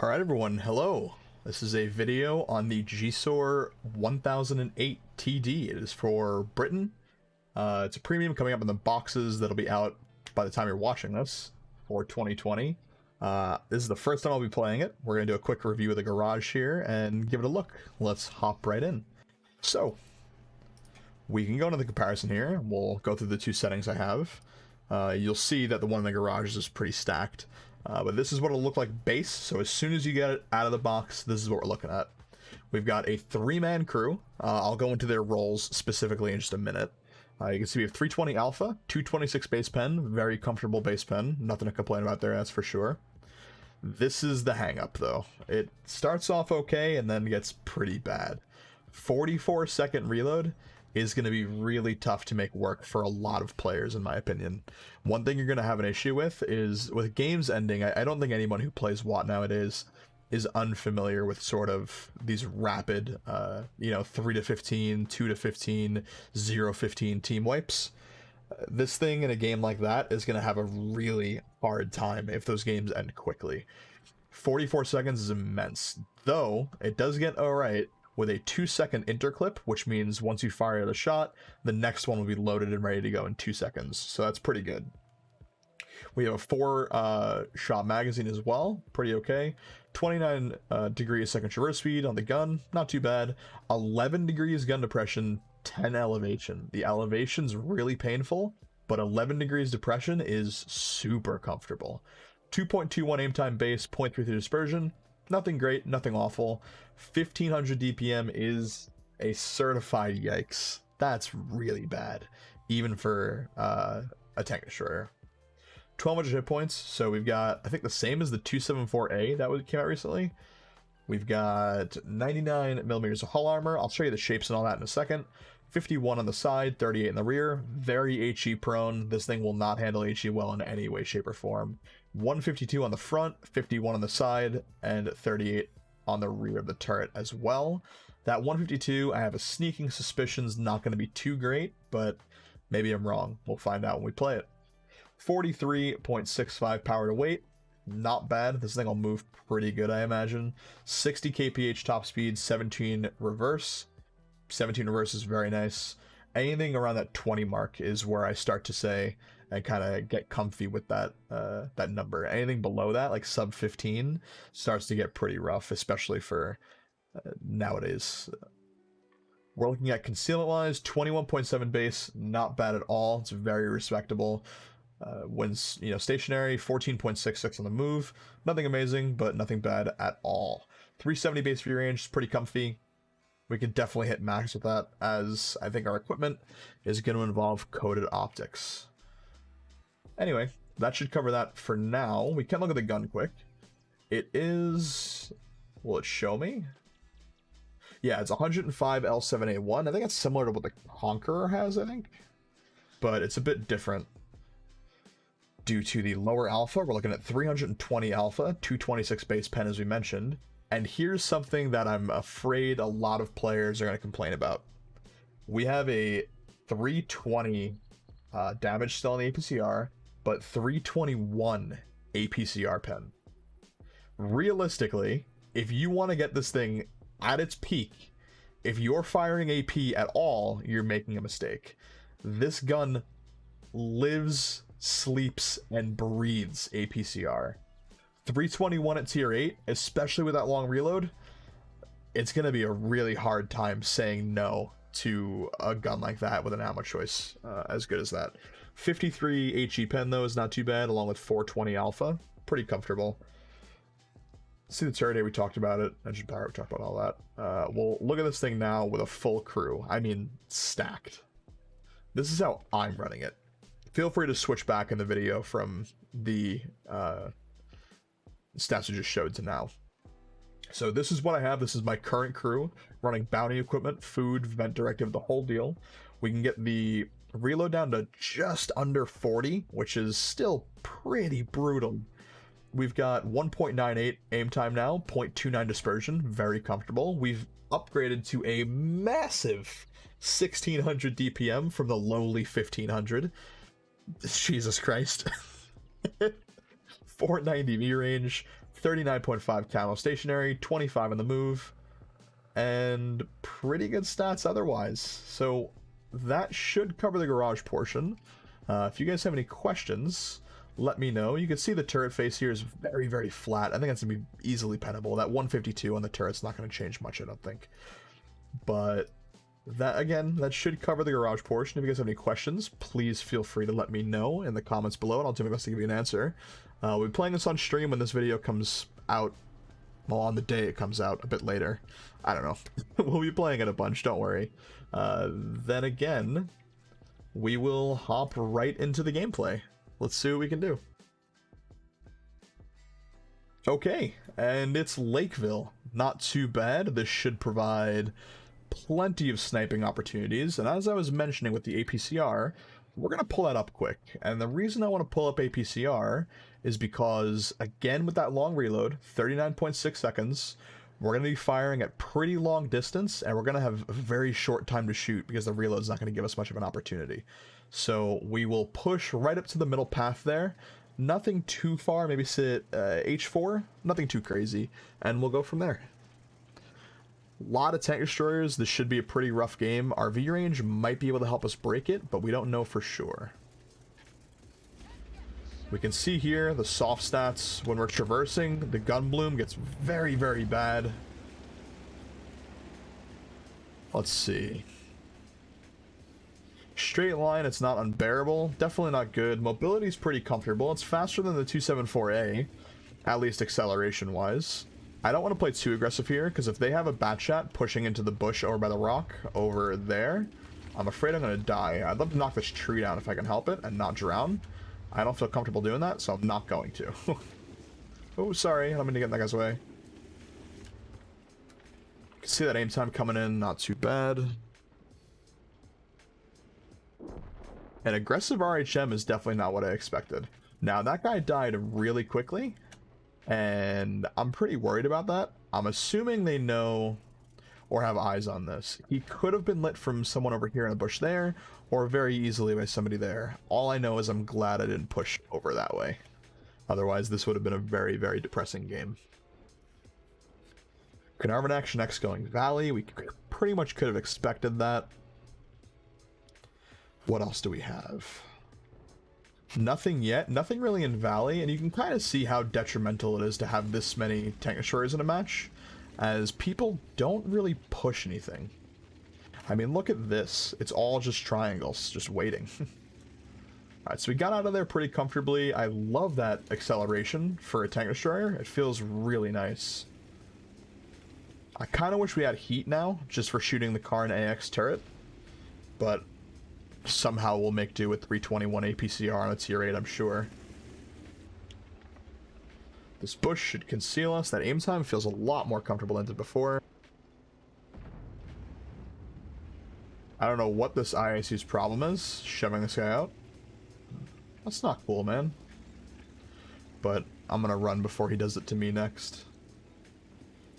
Alright everyone, hello. This is a video on the GSOR 1008 TD. It is for Britain. It's a premium coming up in the boxes that'll be out by the time you're watching this for 2020. This is the first time I'll be playing it. We're going to do a quick review of the garage here and give it a look. Let's hop right in. So, we can go into the comparison here. We'll go through the two settings I have. You'll see that the one in the garage is pretty stacked. But this is what it'll look like base. So as soon as you get it out of the box, this is what we're looking at. We've got a 3-man crew. I'll go into their roles specifically in just a minute. You can see we have 320 alpha, 226 base pen, very comfortable base pen. Nothing to complain about there, that's for sure. This is the hang up though. It starts off okay and then gets pretty bad. 44-second reload is going to be really tough to make work for a lot of players, in my opinion. One thing you're going to have an issue with is with games ending. I don't think anyone who plays WoT nowadays is unfamiliar with sort of these rapid 3 to 15, 2 to 15, 0 15 team wipes. This thing in a game like that is going to have a really hard time if those games end quickly. 44 seconds is immense, though it does get alright with a 2-second interclip, which means once you fire the shot, the next one will be loaded and ready to go in 2 seconds. So that's pretty good. We have a 4-shot magazine as well, pretty okay. 29 degrees second traverse speed on the gun, not too bad. 11 degrees gun depression, 10 elevation. The elevation's really painful, but 11 degrees depression is super comfortable. 2.21 aim time base, 0.33 dispersion. Nothing great, nothing awful. 1500 DPM is a certified yikes. That's really bad, even for a tank destroyer. 1200 hit points, so we've got, I think, the same as the 274A that came out recently. We've got 99 millimeters of hull armor. I'll show you the shapes and all that in a second. 51 on the side, 38 in the rear. Very HE prone. This thing will not handle HE well in any way, shape, or form. 152 on the front, 51 on the side, and 38 on the rear of the turret as well. That 152, I have a sneaking suspicion is not going to be too great, but maybe I'm wrong. We'll find out when we play it. 43.65 power to weight. Not bad. This thing will move pretty good, I imagine. 60 kph top speed, 17 reverse. 17 reverse is very nice. Anything around that 20 mark is where I start to say and kind of get comfy with that that number. Anything below that, like sub 15, starts to get pretty rough, especially for nowadays. We're looking at concealment wise, 21.7 base, not bad at all. It's very respectable. When stationary, 14.66 on the move. Nothing amazing, but nothing bad at all. 370 base view range is pretty comfy. We can definitely hit max with that, as I think our equipment is going to involve coated optics. Anyway, that should cover that for now. We can look at the gun quick. It is... will it show me? Yeah, it's 105 L7A1. I think it's similar to what the Conqueror has, I think. But it's a bit different. Due to the lower alpha, we're looking at 320 alpha, 226 base pen as we mentioned. And here's something that I'm afraid a lot of players are going to complain about. We have a 320 damage still on the APCR, but 321 APCR pen. Realistically, if you want to get this thing at its peak, if you're firing AP at all, you're making a mistake. This gun lives, sleeps, and breathes APCR. 321 at tier 8, especially with that long reload, it's going to be a really hard time saying no to a gun like that with an ammo choice as good as that. 53 HE pen though is not too bad, along with 420 alpha. Pretty comfortable. See the turret here, we talked about it. Engine power, we talked about all that. We'll look at this thing now with a full crew. I mean, stacked. This is how I'm running it. Feel free to switch back in the video from the stats I just showed to now. So this is what I have. This is my current crew running bounty equipment, food, vent directive, the whole deal. We can get the reload down to just under 40, which is still pretty brutal. We've got 1.98 aim time now, 0.29 dispersion, very comfortable. We've upgraded to a massive 1600 DPM from the lowly 1500. Jesus Christ. 490 V range, 39.5 camo stationary, 25 on the move, and pretty good stats otherwise. So that should cover the garage portion. If you guys have any questions, let me know. You can see the turret face here is very, very flat. I think that's going to be easily pennable. That 152 on the turret's not going to change much, I don't think. But that, again, that should cover the garage portion. If you guys have any questions, please feel free to let me know in the comments below, and I'll do my best to give you an answer. We'll be playing this on stream when this video comes out. Well, on the day it comes out, a bit later. I don't know. We'll be playing it a bunch, don't worry. Then again, we will hop right into the gameplay. Let's see what we can do. Okay, and it's Lakeville. Not too bad. This should provide plenty of sniping opportunities, and as I was mentioning with the APCR, we're going to pull that up quick. And the reason I want to pull up APCR is because, again, with that long reload, 39.6 seconds, we're going to be firing at pretty long distance, and we're going to have a very short time to shoot because the reload's not going to give us much of an opportunity. So we will push right up to the middle path there. Nothing too far, maybe sit H4, nothing too crazy, and we'll go from there. A lot of tank destroyers. This should be a pretty rough game. Our V range might be able to help us break it, but we don't know for sure. We can see here the soft stats. When we're traversing, the gun bloom gets very, very bad. Let's see. Straight line, it's not unbearable. Definitely not good. Mobility's pretty comfortable. It's faster than the 274A, at least acceleration-wise. I don't want to play too aggressive here, because if they have a bat shot pushing into the bush over by the rock over there, I'm afraid I'm going to die. I'd love to knock this tree down if I can help it and not drown. I don't feel comfortable doing that, so I'm not going to. Oh, sorry. I don't mean to get in that guy's way. You can see that aim time coming in. Not too bad. An aggressive RHM is definitely not what I expected. Now, that guy died really quickly, and I'm pretty worried about that. I'm assuming they know or have eyes on this. He could have been lit from someone over here in the bush there, or very easily by somebody there. All I know is I'm glad I didn't push over that way. Otherwise, this would have been a very, very depressing game. Carnarvon Action X going Valley. We pretty much could have expected that. What else do we have? Nothing yet. Nothing really in Valley, and you can kind of see how detrimental it is to have this many tank destroyers in a match, as people don't really push anything. I mean, look at this. It's all just triangles, just waiting. Alright, so we got out of there pretty comfortably. I love that acceleration for a tank destroyer. It feels really nice. I kind of wish we had heat now, just for shooting the Karn AX turret, but somehow we'll make do with 321 APCR on a tier 8, I'm sure. This bush should conceal us. That aim time feels a lot more comfortable than it did before. I don't know what this IIC's problem is, shoving this guy out. That's not cool, man. But I'm gonna run before he does it to me next.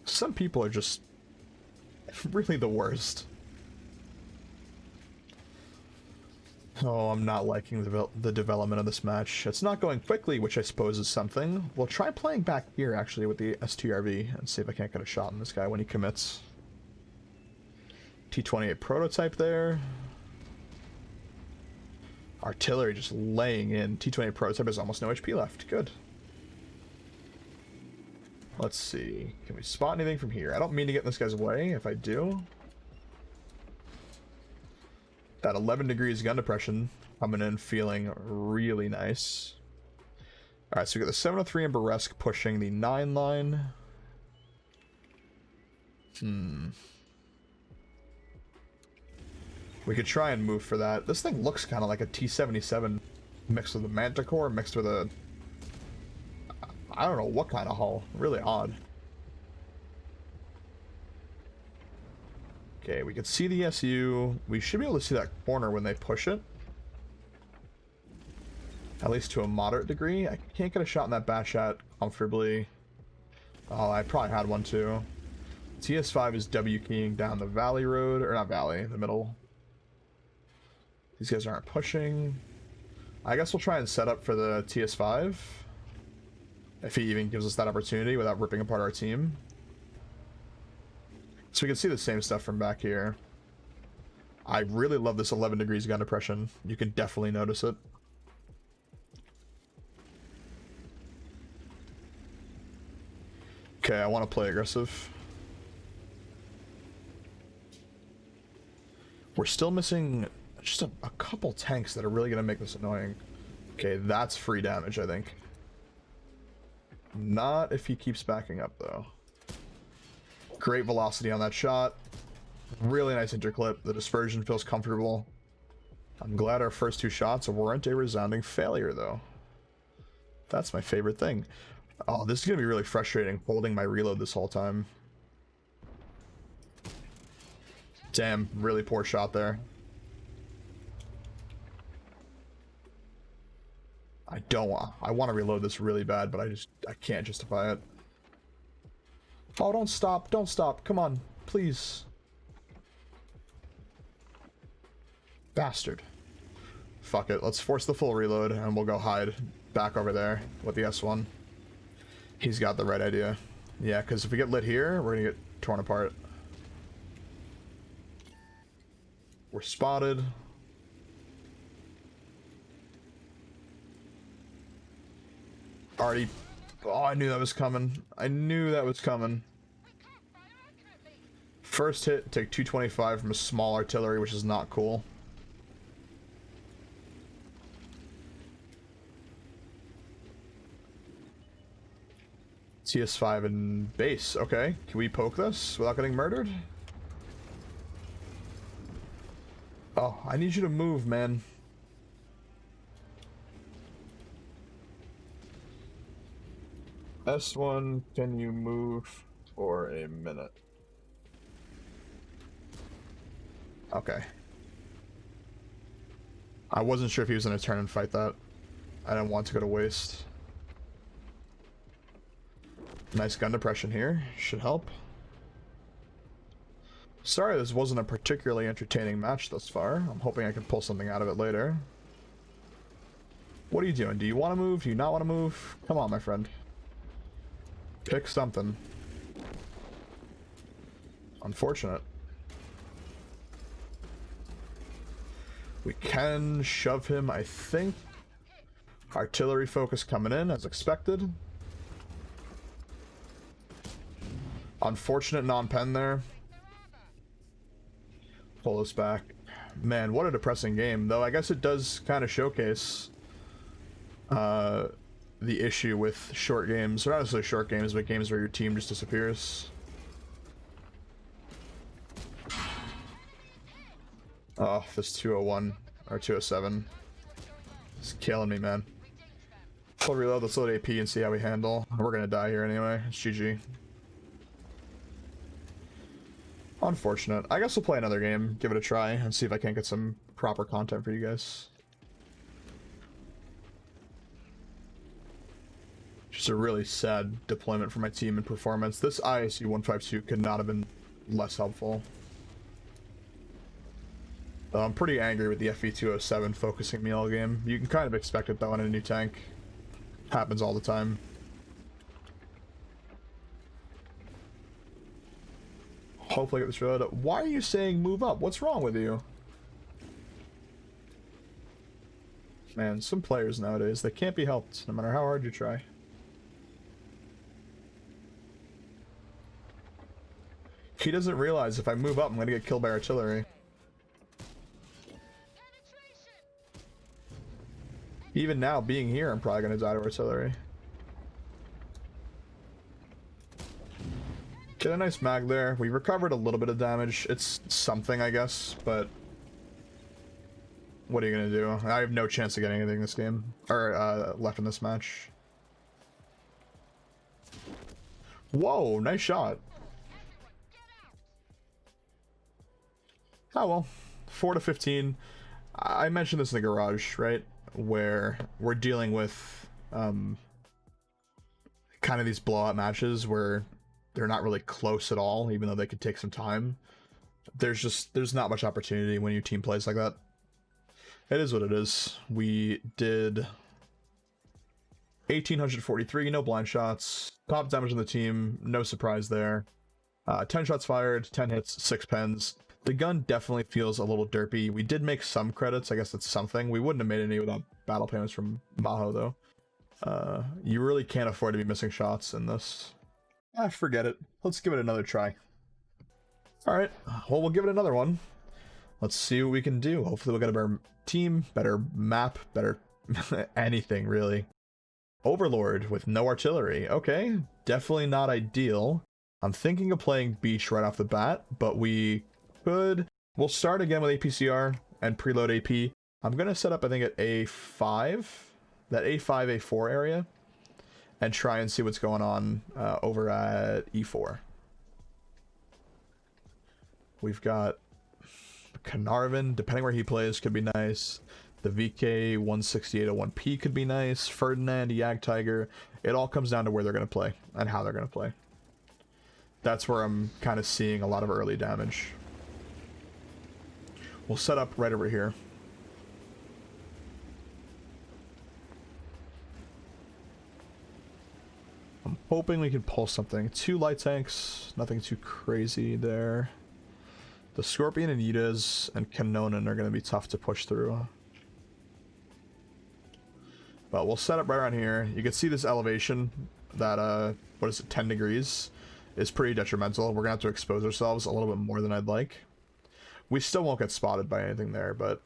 Some people are just really the worst. Oh, I'm not liking the development of this match. It's not going quickly, which I suppose is something. We'll try playing back here, actually, with the STRV and see if I can't get a shot on this guy when he commits. T-28 prototype there. Artillery just laying in. T-28 prototype has almost no HP left. Good. Let's see. Can we spot anything from here? I don't mean to get in this guy's way. If I do... That 11 degrees gun depression coming in feeling really nice. Alright, so we got the 703 and Burresque pushing the 9 line. We could try and move for that. This thing looks kind of like a T-77 mixed with a Manticore, mixed with a... I don't know what kind of hull. Really odd. Okay, we can see the SU. We should be able to see that corner when they push it. At least to a moderate degree. I can't get a shot in that bat shot comfortably. Oh, I probably had one too. TS5 is W keying down the valley road, or not valley, the middle. These guys aren't pushing. I guess we'll try and set up for the TS5. if he even gives us that opportunity without ripping apart our team. So we can see the same stuff from back here. I really love this 11 degrees gun depression. You can definitely notice it. Okay, I want to play aggressive. We're still missing just a couple tanks that are really going to make this annoying. Okay, that's free damage, I think. Not if he keeps backing up, though. Great velocity on that shot. Really nice interclip. The dispersion feels comfortable. I'm glad our first two shots weren't a resounding failure, though. That's my favorite thing. Oh, this is going to be really frustrating, holding my reload this whole time. Damn, really poor shot there. I want to reload this really bad, but I can't justify it. Oh, don't stop, come on, please. Bastard. Fuck it, let's force the full reload and we'll go hide back over there with the S1. He's got the right idea. Yeah, because if we get lit here, we're gonna get torn apart. We're spotted. Already. Oh, I knew that was coming. I knew that was coming. First hit, take 225 from a small artillery, which is not cool. TS5 and base. Okay, can we poke this without getting murdered? Oh, I need you to move, man. S1, can you move for a minute? Okay. I wasn't sure if he was going to turn and fight that. I didn't want to go to waste. Nice gun depression here. Should help. Sorry this wasn't a particularly entertaining match thus far. I'm hoping I can pull something out of it later. What are you doing? Do you want to move? Do you not want to move? Come on, my friend. Pick something. Unfortunate. We can shove him, I think. Artillery focus coming in as expected. Unfortunate non-pen there. Pull this back. Man, what a depressing game. Though I guess it does kind of showcase the issue with short games. Or not necessarily short games, but games where your team just disappears. Oh, this 201 or 207 is killing me, man. Full reload, let's load AP and see how we handle. We're gonna die here anyway. It's GG. Unfortunate. I guess we'll play another game, give it a try, and see if I can't get some proper content for you guys. Just a really sad deployment for my team and performance. This ISU 152 could not have been less helpful. I'm pretty angry with the FE207 focusing me all game. You can kind of expect it though in a new tank. Happens all the time. Hopefully I get this reload. Why are you saying move up? What's wrong with you? Man, some players nowadays, they can't be helped, no matter how hard you try. He doesn't realize if I move up, I'm gonna get killed by artillery. Even now, being here, I'm probably gonna die to artillery. Get a nice mag there. We recovered a little bit of damage. It's something, I guess, but what are you gonna do? I have no chance of getting anything this game, or left in this match. Whoa, nice shot. Oh well, 4 to 15. I mentioned this in the garage, right? Where we're dealing with kind of these blowout matches where they're not really close at all, even though they could take some time. There's not much opportunity when your team plays like that. It is what it is. We did 1,843, no blind shots. Top damage on the team, no surprise there. 10 shots fired, 10 hits, 6 pens. The gun definitely feels a little derpy. We did make some credits, I guess that's something. We wouldn't have made any without battle payments from Maho, though. You really can't afford to be missing shots in this. Forget it. Let's give it another try. Alright, well, we'll give it another one. Let's see what we can do. Hopefully we'll get a better team, better map, better anything, really. Overlord with no artillery. Okay, definitely not ideal. I'm thinking of playing Beach right off the bat, but we could... We'll start again with APCR and preload AP. I'm going to set up, I think, at A5, that A5, A4 area, and try and see what's going on over at E4. We've got Carnarvon, depending where he plays, could be nice. The VK 16801P could be nice. Ferdinand, Yag Tiger. It all comes down to where they're going to play and how they're going to play. That's where I'm kind of seeing a lot of early damage. We'll set up right over here. I'm hoping we can pull something. 2 light tanks, nothing too crazy there. The Scorpion and Ydas and Kanonen are going to be tough to push through. But we'll set up right around here. You can see this elevation that, what is it, 10 degrees is pretty detrimental. We're going to have to expose ourselves a little bit more than I'd like. We still won't get spotted by anything there, but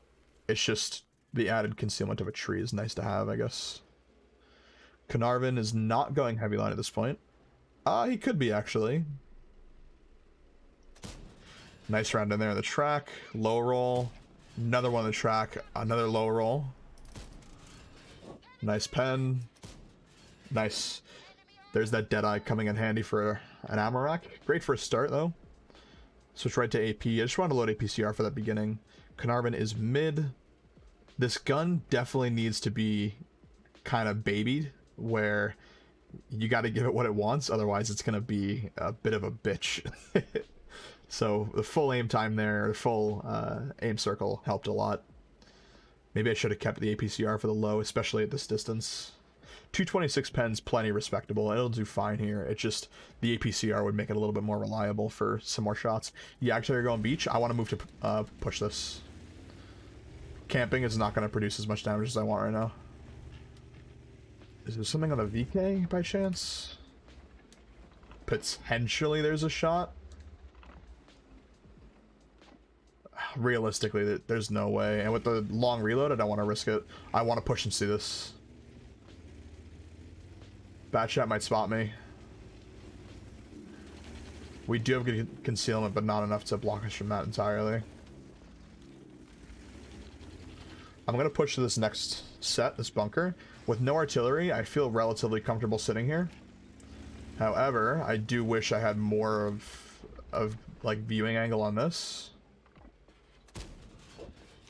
it's just the added concealment of a tree is nice to have, I guess. Carnarvon is not going heavy line at this point. He could be, actually. Nice round in there on the track. Low roll. Another one on the track. Another low roll. Nice pen. Nice. There's that Deadeye coming in handy for an ammo rack. Great for a start, though. Switch right to AP. I just wanted to load APCR for that beginning. Carnarvon is mid. This gun definitely needs to be kind of babied, where you got to give it what it wants, otherwise it's going to be a bit of a bitch. So the full aim time there, the full aim circle helped a lot. Maybe I should have kept the APCR for the low, especially at this distance. 226 pens, plenty respectable. It'll do fine here. It's just the APCR would make it a little bit more reliable for some more shots. Yeah, actually, you're going Beach. I want to move to push this. Camping is not going to produce as much damage as I want right now. Is there something on the VK by chance? Potentially there's a shot. Realistically, there's no way. And with the long reload, I don't want to risk it. I want to push and see this. Batchat might spot me. We do have good concealment, but not enough to block us from that entirely. I'm going to push to this next set, this bunker. With no artillery, I feel relatively comfortable sitting here. However, I do wish I had more of like viewing angle on this.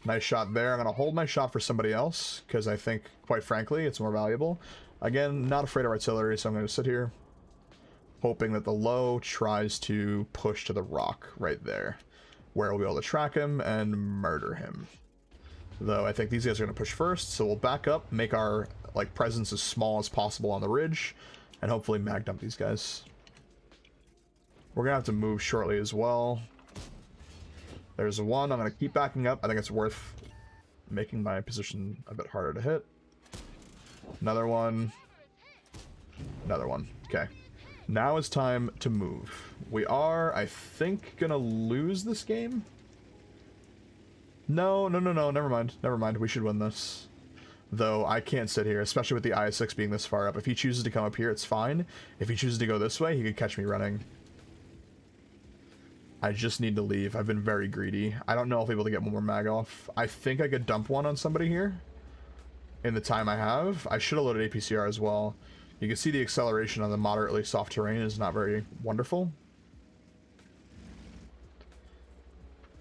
Nice shot there. I'm going to hold my shot for somebody else, because I think, quite frankly, it's more valuable. Again, not afraid of artillery, so I'm going to sit here, hoping that the low tries to push to the rock right there, where we'll be able to track him and murder him. Though I think these guys are going to push first, so we'll back up, make our like presence as small as possible on the ridge, and hopefully mag dump these guys. We're going to have to move shortly as well. There's one. I'm going to keep backing up. I think it's worth making my position a bit harder to hit. Another one. Another one. Okay. Now it's time to move. We are, I think, going to lose this game. No. Never mind. Never mind. We should win this. Though I can't sit here, especially with the IS-6 being this far up. If he chooses to come up here, it's fine. If he chooses to go this way, he could catch me running. I just need to leave. I've been very greedy. I don't know if I'll be able to get one more mag off. I think I could dump one on somebody here in the time I have. I should have loaded APCR as well. You can see the acceleration on the moderately soft terrain is not very wonderful.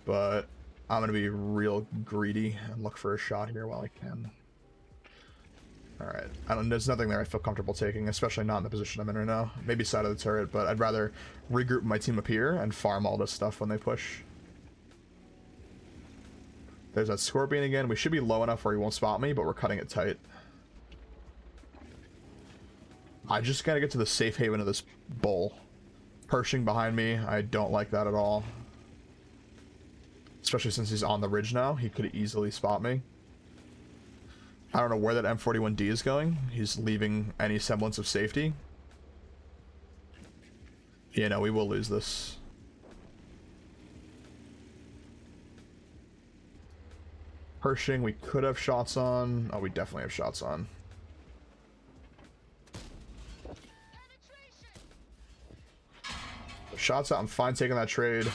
But I'm going to be real greedy and look for a shot here while I can. Alright, there's nothing there I feel comfortable taking, especially not in the position I'm in right now. Maybe side of the turret, but I'd rather regroup my team up here and farm all this stuff when they push. There's that Scorpion again. We should be low enough where he won't spot me, but we're cutting it tight. I just gotta get to the safe haven of this bowl. Pershing behind me, I don't like that at all. Especially since he's on the ridge now, he could easily spot me. I don't know where that M41D is going. He's leaving any semblance of safety. Yeah, no, we will lose this. Pershing, we could have shots on. Oh, we definitely have shots on. Shots out. I'm fine taking that trade.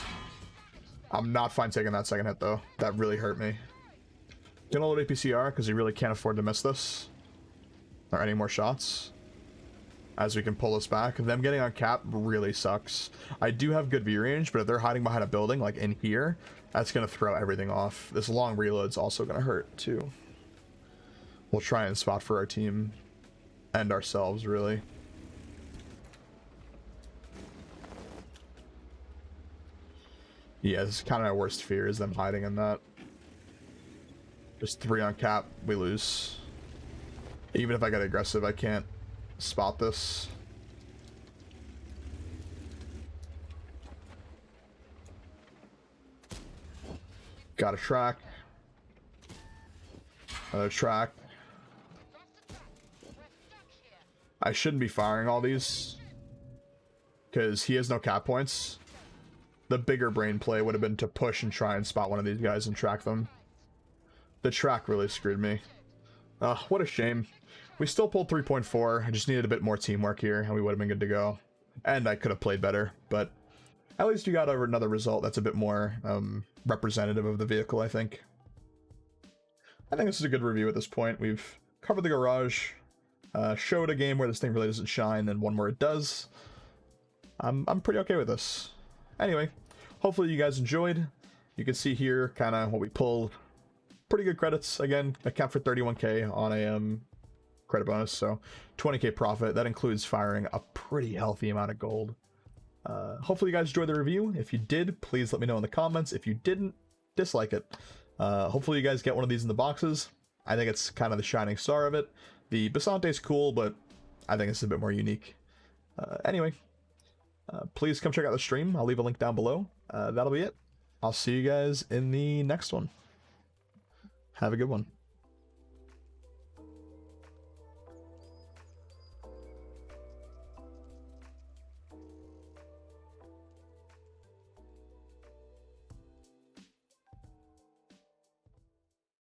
I'm not fine taking that second hit, though. That really hurt me. Gonna load APCR, because he really can't afford to miss this. Or any more shots. As we can pull this back. Them getting on cap really sucks. I do have good view range, but if they're hiding behind a building, like in here, that's gonna throw everything off. This long reload's also gonna hurt, too. We'll try and spot for our team. And ourselves, really. Yeah, this is kind of my worst fear, is them hiding in that. Just 3 on cap, we lose. Even if I get aggressive, I can't spot this. Got a track. Another track. I shouldn't be firing all these, because he has no cap points. The bigger brain play would have been to push and try and spot one of these guys and track them. The track really screwed me. What a shame. We still pulled 3.4. I just needed a bit more teamwork here, and we would have been good to go. And I could have played better, but at least we got over another result that's a bit more representative of the vehicle, I think. I think this is a good review at this point. We've covered the garage, showed a game where this thing really doesn't shine, and one where it does. I'm pretty okay with this. Anyway, hopefully you guys enjoyed. You can see here kind of what we pulled. Pretty good credits. Again, account for 31k on a credit bonus, so 20k profit. That includes firing a pretty healthy amount of gold. Hopefully you guys enjoyed the review. If you did, please let me know in the comments. If you didn't, dislike it. Hopefully you guys get one of these in the boxes. I think it's kind of the shining star of it. The Basante's cool, but I think it's a bit more unique. Anyway, please come check out the stream. I'll leave a link down below. That'll be it. I'll see you guys in the next one. Have a good one.